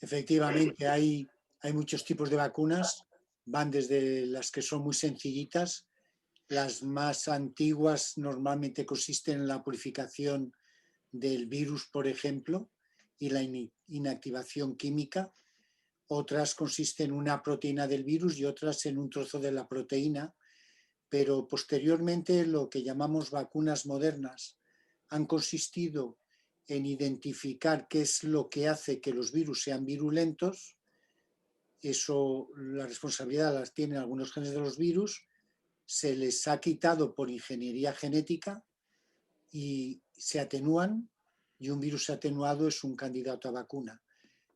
Efectivamente, hay muchos tipos de vacunas, van desde las que son muy sencillitas. Las más antiguas normalmente consisten en la purificación del virus, por ejemplo, y la inactivación química. Otras consisten en una proteína del virus y otras en un trozo de la proteína, pero posteriormente lo que llamamos vacunas modernas han consistido en identificar qué es lo que hace que los virus sean virulentos. Eso, la responsabilidad la tienen algunos genes de los virus, se les ha quitado por ingeniería genética y se atenúan, y un virus atenuado es un candidato a vacuna.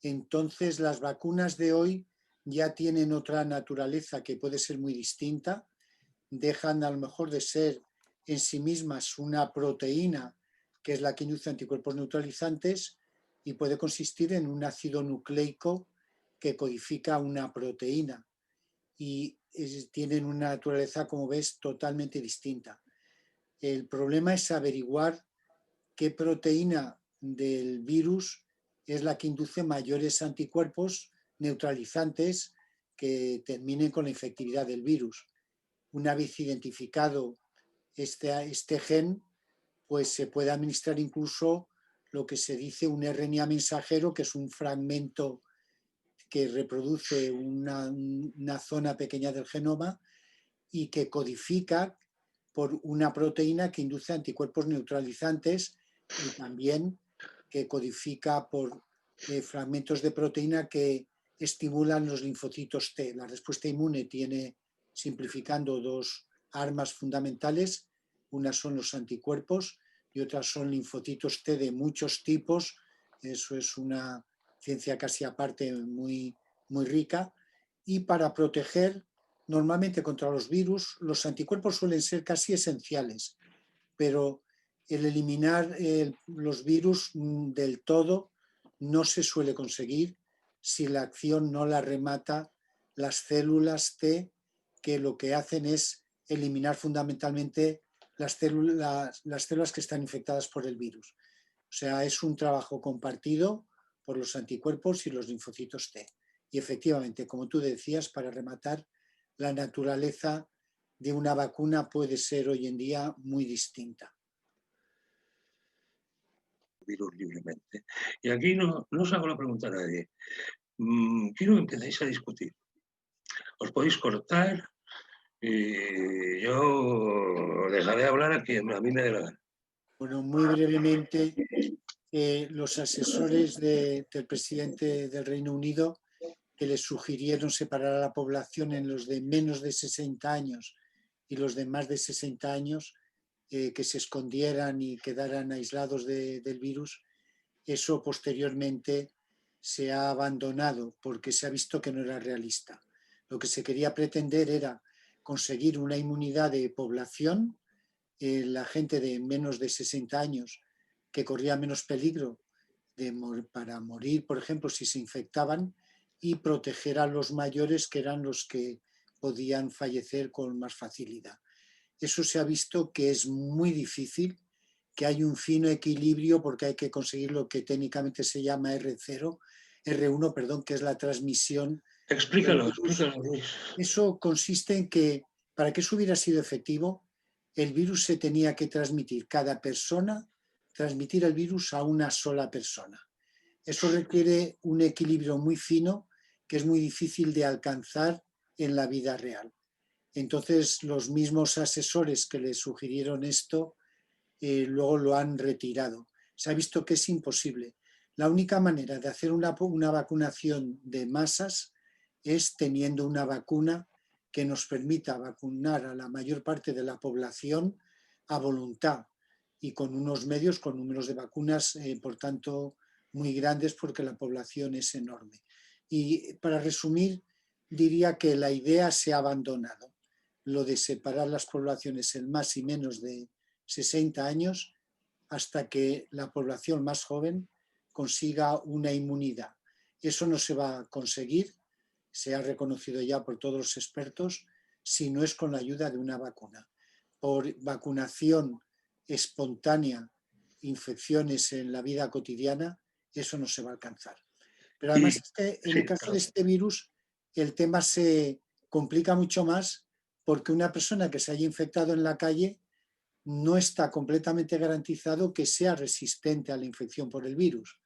Entonces, las vacunas de hoy ya tienen otra naturaleza que puede ser muy distinta, dejan a lo mejor de ser en sí mismas una proteína, que es la que induce anticuerpos neutralizantes, y puede consistir en un ácido nucleico que codifica una proteína. Y tienen una naturaleza, como ves, totalmente distinta. El problema es averiguar qué proteína del virus es la que induce mayores anticuerpos neutralizantes que terminen con la infectividad del virus. Una vez identificado este gen, pues se puede administrar incluso lo que se dice un RNA mensajero, que es un fragmento que reproduce una zona pequeña del genoma y que codifica por una proteína que induce anticuerpos neutralizantes, y también que codifica por fragmentos de proteína que estimulan los linfocitos T. La respuesta inmune tiene, simplificando, dos armas fundamentales. Unas son los anticuerpos y otras son linfocitos T de muchos tipos. Eso es una ciencia casi aparte, muy, muy rica. Y para proteger normalmente contra los virus, los anticuerpos suelen ser casi esenciales, pero el eliminar los virus del todo no se suele conseguir si la acción no la remata las células T, que lo que hacen es eliminar fundamentalmente las células que están infectadas por el virus. O sea, es un trabajo compartido por los anticuerpos y los linfocitos T. Y efectivamente, como tú decías, para rematar, la naturaleza de una vacuna puede ser hoy en día muy distinta. Virus libremente. Y aquí no os hago la pregunta a nadie. Quiero que empecéis a discutir. Os podéis cortar y yo dejaré hablar a quien a mí me dé la gana. Bueno, muy brevemente, los asesores del presidente del Reino Unido, que les sugirieron separar a la población en los de menos de 60 años y los de más de 60 años, que se escondieran y quedaran aislados del virus, eso posteriormente se ha abandonado porque se ha visto que no era realista. Lo que se quería pretender era conseguir una inmunidad de población, la gente de menos de 60 años que corría menos peligro para morir, por ejemplo, si se infectaban, y proteger a los mayores, que eran los que podían fallecer con más facilidad. Eso se ha visto que es muy difícil, que hay un fino equilibrio porque hay que conseguir lo que técnicamente se llama R1, perdón, que es la transmisión del Explícalo, virus. Luis. Eso consiste en que, para que eso hubiera sido efectivo, el virus se tenía que transmitir, cada persona, transmitir el virus a una sola persona. Eso requiere un equilibrio muy fino que es muy difícil de alcanzar en la vida real. Entonces, los mismos asesores que le sugirieron esto luego lo han retirado. Se ha visto que es imposible. La única manera de hacer una vacunación de masas es teniendo una vacuna que nos permita vacunar a la mayor parte de la población a voluntad y con unos medios, con números de vacunas, por tanto, muy grandes porque la población es enorme. Y para resumir, diría que la idea se ha abandonado, lo de separar las poblaciones en más y menos de 60 años hasta que la población más joven consiga una inmunidad. Eso no se va a conseguir, se ha reconocido ya por todos los expertos, si no es con la ayuda de una vacuna. Por vacunación espontánea, infecciones en la vida cotidiana, eso no se va a alcanzar. Pero además Y es que en sí, el caso de perdón. este virus el tema se complica mucho más porque una persona que se haya infectado en la calle no está completamente garantizado que sea resistente a la infección por el virus.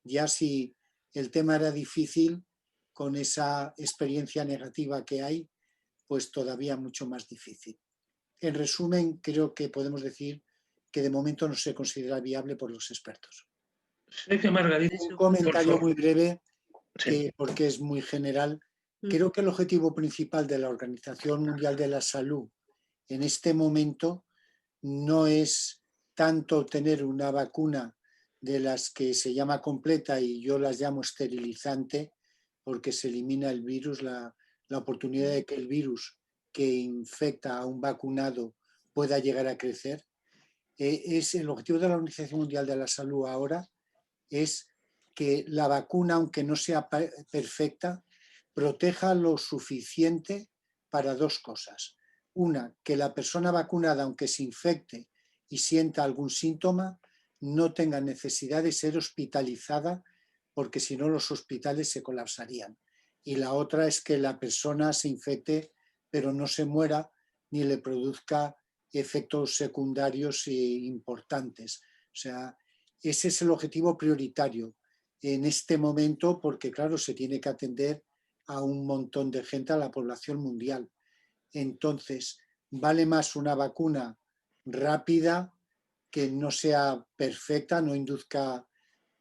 Ya si el tema era difícil, con esa experiencia negativa que hay, pues todavía mucho más difícil. En resumen, creo que podemos decir que de momento no se considera viable por los expertos. Sé que Margarita, Un por comentario favor, muy breve, sí, porque es muy general. Creo que el objetivo principal de la Organización Mundial de la Salud en este momento no es tanto tener una vacuna de las que se llama completa y yo las llamo esterilizante, porque se elimina el virus, la oportunidad de que el virus que infecta a un vacunado pueda llegar a crecer. Es el objetivo de la Organización Mundial de la Salud ahora es que la vacuna, aunque no sea perfecta, proteja lo suficiente para dos cosas. Una, que la persona vacunada, aunque se infecte y sienta algún síntoma, no tenga necesidad de ser hospitalizada, porque si no los hospitales se colapsarían. Y la otra es que la persona se infecte, pero no se muera ni le produzca efectos secundarios importantes. O sea, ese es el objetivo prioritario en este momento porque, claro, se tiene que atender a un montón de gente, a la población mundial. Entonces, vale más una vacuna rápida que no sea perfecta, no induzca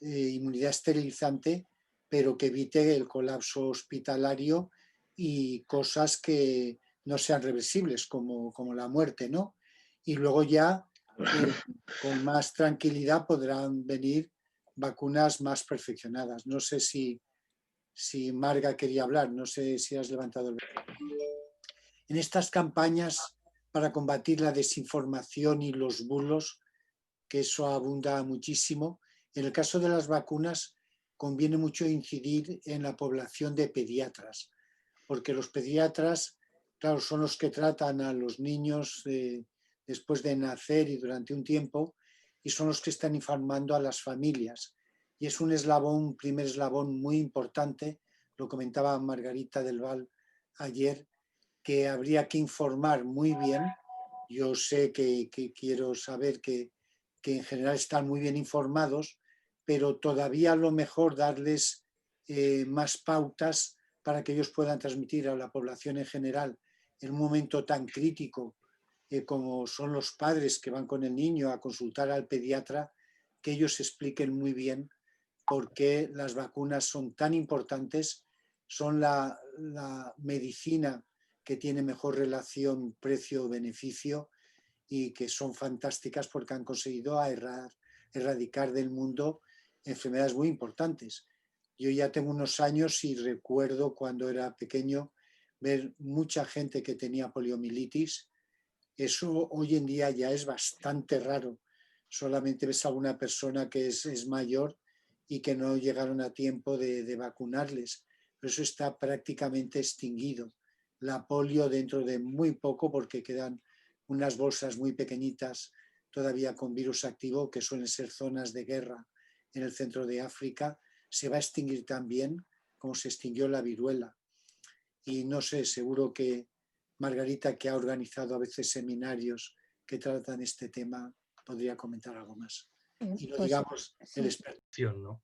inmunidad esterilizante, pero que evite el colapso hospitalario y cosas que no sean reversibles, como la muerte, ¿no? Y luego ya, eh, con más tranquilidad, podrán venir vacunas más perfeccionadas. No sé si Marga quería hablar, no sé si has levantado el... En estas campañas para combatir la desinformación y los bulos, que eso abunda muchísimo. En el caso de las vacunas, conviene mucho incidir en la población de pediatras, porque los pediatras, claro, son los que tratan a los niños después de nacer y durante un tiempo, y son los que están informando a las familias. Y es un eslabón, un primer eslabón muy importante, lo comentaba Margarita del Val ayer, que habría que informar muy bien. Yo sé que quiero saber que en general están muy bien informados, pero todavía a lo mejor darles más pautas para que ellos puedan transmitir a la población en general en un momento tan crítico como son los padres que van con el niño a consultar al pediatra, que ellos expliquen muy bien por qué las vacunas son tan importantes, son la medicina que tiene mejor relación precio-beneficio y que son fantásticas porque han conseguido erradicar del mundo enfermedades muy importantes. Yo ya tengo unos años y recuerdo cuando era pequeño ver mucha gente que tenía poliomielitis. Eso hoy en día ya es bastante raro. Solamente ves a una persona que es mayor y que no llegaron a tiempo de vacunarles. Pero eso está prácticamente extinguido. La polio dentro de muy poco, porque quedan unas bolsas muy pequeñitas todavía con virus activo, que suelen ser zonas de guerra en el centro de África, se va a extinguir también como se extinguió la viruela. Y no sé, seguro que Margarita, que ha organizado a veces seminarios que tratan este tema, podría comentar algo más. Y no Pues digamos el sí. experto. ¿no?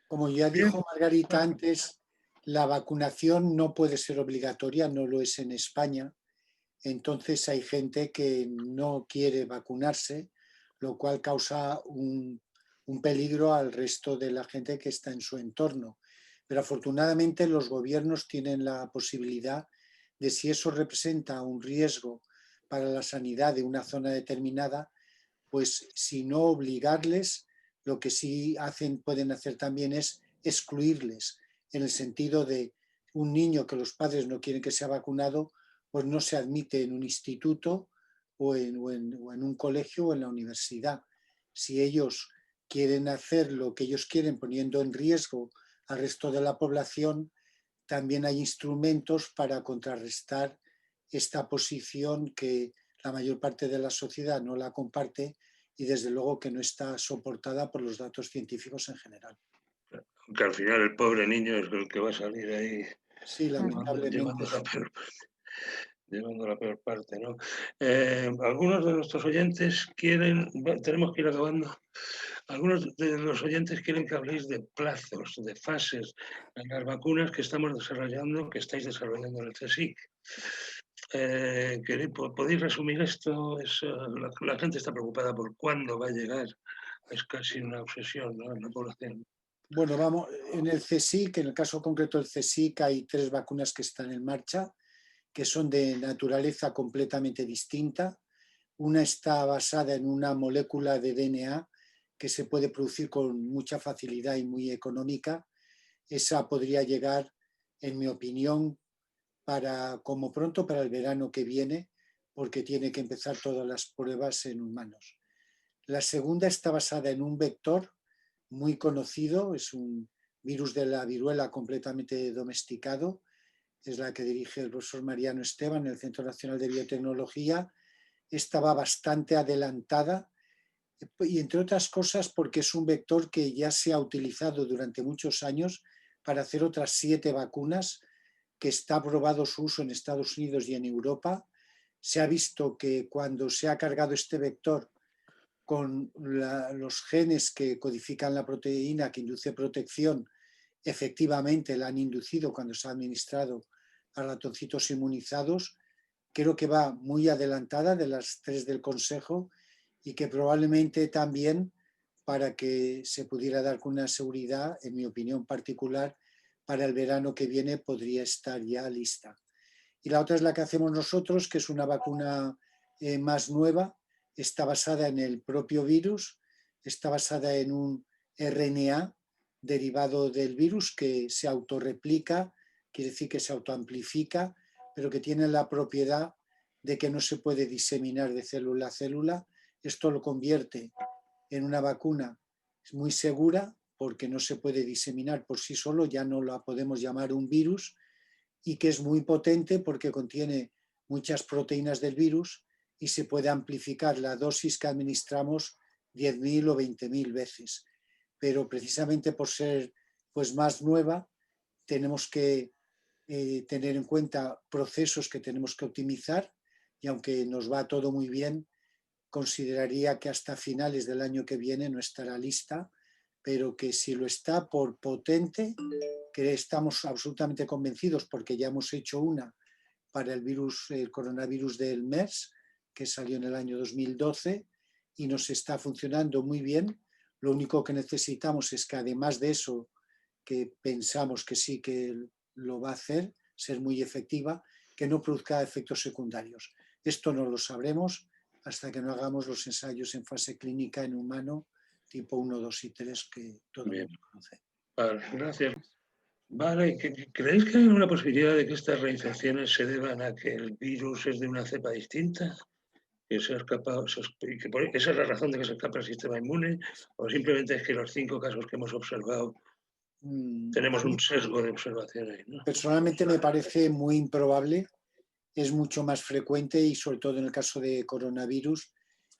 Como ya Bien. dijo Margarita antes, la vacunación no puede ser obligatoria, no lo es en España. Entonces hay gente que no quiere vacunarse, lo cual causa un peligro al resto de la gente que está en su entorno. Pero afortunadamente los gobiernos tienen la posibilidad de, si eso representa un riesgo para la sanidad de una zona determinada, pues si no obligarles, lo que sí pueden hacer también es excluirles, en el sentido de un niño que los padres no quieren que sea vacunado, pues no se admite en un instituto o en un colegio o en la universidad. Si ellos quieren hacer lo que ellos quieren poniendo en riesgo al resto de la población, también hay instrumentos para contrarrestar esta posición que la mayor parte de la sociedad no la comparte y desde luego que no está soportada por los datos científicos en general. Ok, porque al final el pobre niño es el que va a salir ahí Sí, lamentablemente llevando la sí. peor, llevando la peor parte, ¿no? Algunos de nuestros oyentes quieren, tenemos que ir acabando, algunos de los oyentes quieren que habléis de plazos, de fases en las vacunas que estamos desarrollando, que estáis desarrollando en el CSIC. ¿Podéis resumir esto? La gente está preocupada por cuándo va a llegar. Es casi una obsesión, ¿no?, en la población. Bueno, vamos, en el CSIC, en el caso concreto del CSIC, hay 3 vacunas que están en marcha, que son de naturaleza completamente distinta. Una está basada en una molécula de DNA que se puede producir con mucha facilidad y muy económica. Esa podría llegar, en mi opinión, como pronto para el verano que viene, porque tiene que empezar todas las pruebas en humanos. La segunda está basada en un vector muy conocido, es un virus de la viruela completamente domesticado, es la que dirige el profesor Mariano Esteban en el Centro Nacional de Biotecnología. Esta va bastante adelantada y, entre otras cosas, porque es un vector que ya se ha utilizado durante muchos años para hacer otras 7 vacunas, que está aprobado su uso en Estados Unidos y en Europa. Se ha visto que cuando se ha cargado este vector con los genes que codifican la proteína que induce protección, efectivamente la han inducido cuando se ha administrado a ratoncitos inmunizados. Creo que va muy adelantada de las 3 del Consejo y que probablemente también, para que se pudiera dar con una seguridad, en mi opinión particular, para el verano que viene podría estar ya lista. Y la otra es la que hacemos nosotros, que es una vacuna más nueva, está basada en el propio virus, está basada en un RNA derivado del virus que se autorreplica, quiere decir que se autoamplifica, pero que tiene la propiedad de que no se puede diseminar de célula a célula. Esto lo convierte en una vacuna muy segura porque no se puede diseminar por sí solo, ya no la podemos llamar un virus, y que es muy potente porque contiene muchas proteínas del virus y se puede amplificar la dosis que administramos 10.000 o 20.000 veces. Pero precisamente por ser pues más nueva, tenemos que tener en cuenta procesos que tenemos que optimizar, y aunque nos va todo muy bien, consideraría que hasta finales del año que viene no estará lista, pero que si lo está por potente, que estamos absolutamente convencidos porque ya hemos hecho una para el coronavirus del MERS, que salió en el año 2012 y nos está funcionando muy bien. Lo único que necesitamos es que, además de eso, que pensamos que sí que lo va a hacer, ser muy efectiva, que no produzca efectos secundarios. Esto no lo sabremos hasta que no hagamos los ensayos en fase clínica en humano, tipo 1, 2 y 3, que todo el mundo conoce. Vale, gracias. Vale, ¿creéis que hay una posibilidad de que estas reinfecciones se deban a que el virus es de una cepa distinta? Que esa es la razón de que se escapa el sistema inmune, o simplemente es que los 5 casos que hemos observado tenemos un sesgo de observación ahí, ¿no? Personalmente me parece muy improbable, es mucho más frecuente, y sobre todo en el caso de coronavirus,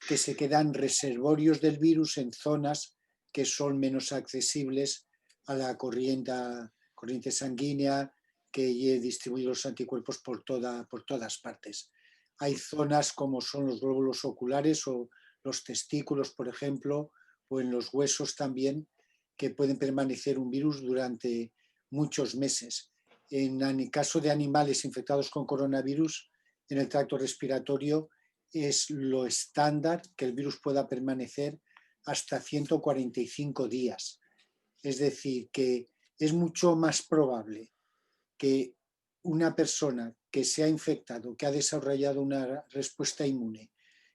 que se quedan reservorios del virus en zonas que son menos accesibles a la corriente sanguínea que distribuye los anticuerpos por todas partes. Hay zonas como son los glóbulos oculares o los testículos, por ejemplo, o en los huesos también, que pueden permanecer un virus durante muchos meses. En el caso de animales infectados con coronavirus, en el tracto respiratorio es lo estándar que el virus pueda permanecer hasta 145 días. Es decir, que es mucho más probable que una persona que se ha infectado, que ha desarrollado una respuesta inmune,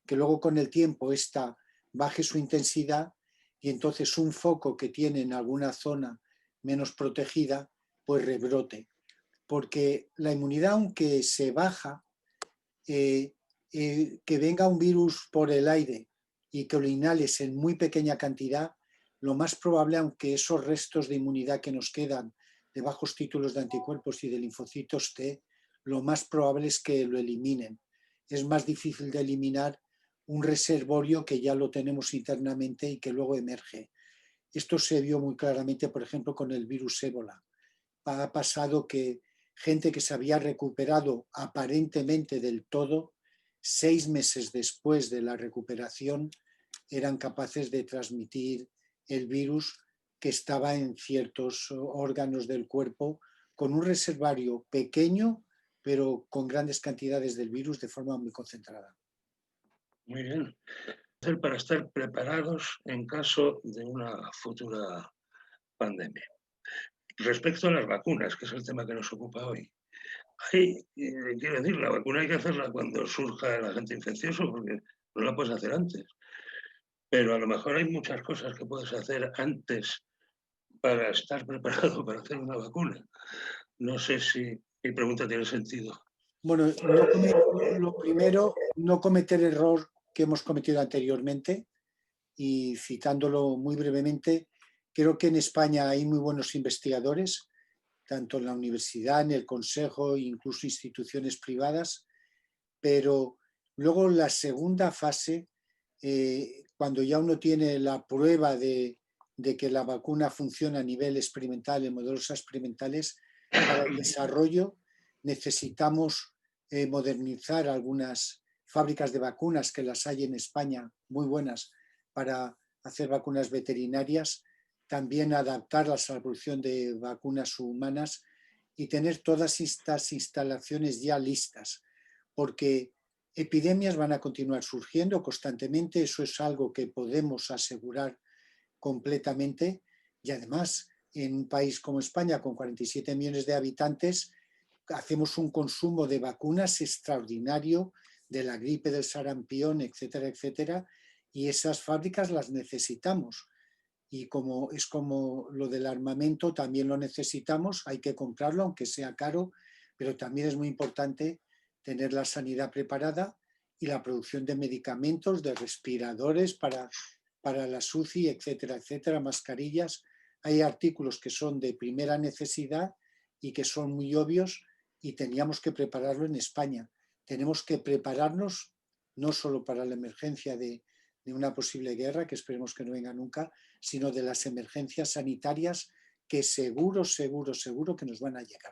que luego con el tiempo esta baje su intensidad y entonces un foco que tiene en alguna zona menos protegida, pues rebrote. Porque la inmunidad, aunque se baja, que venga un virus por el aire y que lo inhales en muy pequeña cantidad, lo más probable, aunque esos restos de inmunidad que nos quedan de bajos títulos de anticuerpos y de linfocitos T, lo más probable es que lo eliminen. Es más difícil de eliminar un reservorio que ya lo tenemos internamente y que luego emerge. Esto se vio muy claramente, por ejemplo, con el virus ébola. Ha pasado que gente que se había recuperado aparentemente del todo, 6 meses después de la recuperación, eran capaces de transmitir el virus que estaba en ciertos órganos del cuerpo con un reservorio pequeño, pero con grandes cantidades del virus de forma muy concentrada. Muy bien. Para estar preparados en caso de una futura pandemia. Respecto a las vacunas, que es el tema que nos ocupa hoy, quiero decir, la vacuna hay que hacerla cuando surja el agente infeccioso, porque no la puedes hacer antes. Pero a lo mejor hay muchas cosas que puedes hacer antes para estar preparado para hacer una vacuna. No sé si mi pregunta tiene sentido. Bueno, lo primero, no cometer el error que hemos cometido anteriormente, y citándolo muy brevemente, creo que en España hay muy buenos investigadores, tanto en la universidad, en el consejo, incluso instituciones privadas, pero luego la segunda fase, cuando ya uno tiene la prueba de que la vacuna funciona a nivel experimental, en modelos experimentales, para el desarrollo necesitamos modernizar algunas fábricas de vacunas, que las hay en España muy buenas para hacer vacunas veterinarias, también adaptarlas a la producción de vacunas humanas y tener todas estas instalaciones ya listas, porque epidemias van a continuar surgiendo constantemente, eso es algo que podemos asegurar completamente, y además en un país como España con 47 millones de habitantes hacemos un consumo de vacunas extraordinario, de la gripe, del sarampión, etcétera, etcétera, y esas fábricas las necesitamos. Y como es como lo del armamento, también lo necesitamos, hay que comprarlo, aunque sea caro, pero también es muy importante tener la sanidad preparada y la producción de medicamentos, de respiradores para las UCI, etcétera, etcétera, mascarillas. Hay artículos que son de primera necesidad y que son muy obvios y teníamos que prepararlo en España. Tenemos que prepararnos no solo para la emergencia de una posible guerra, que esperemos que no venga nunca, sino de las emergencias sanitarias que seguro que nos van a llegar.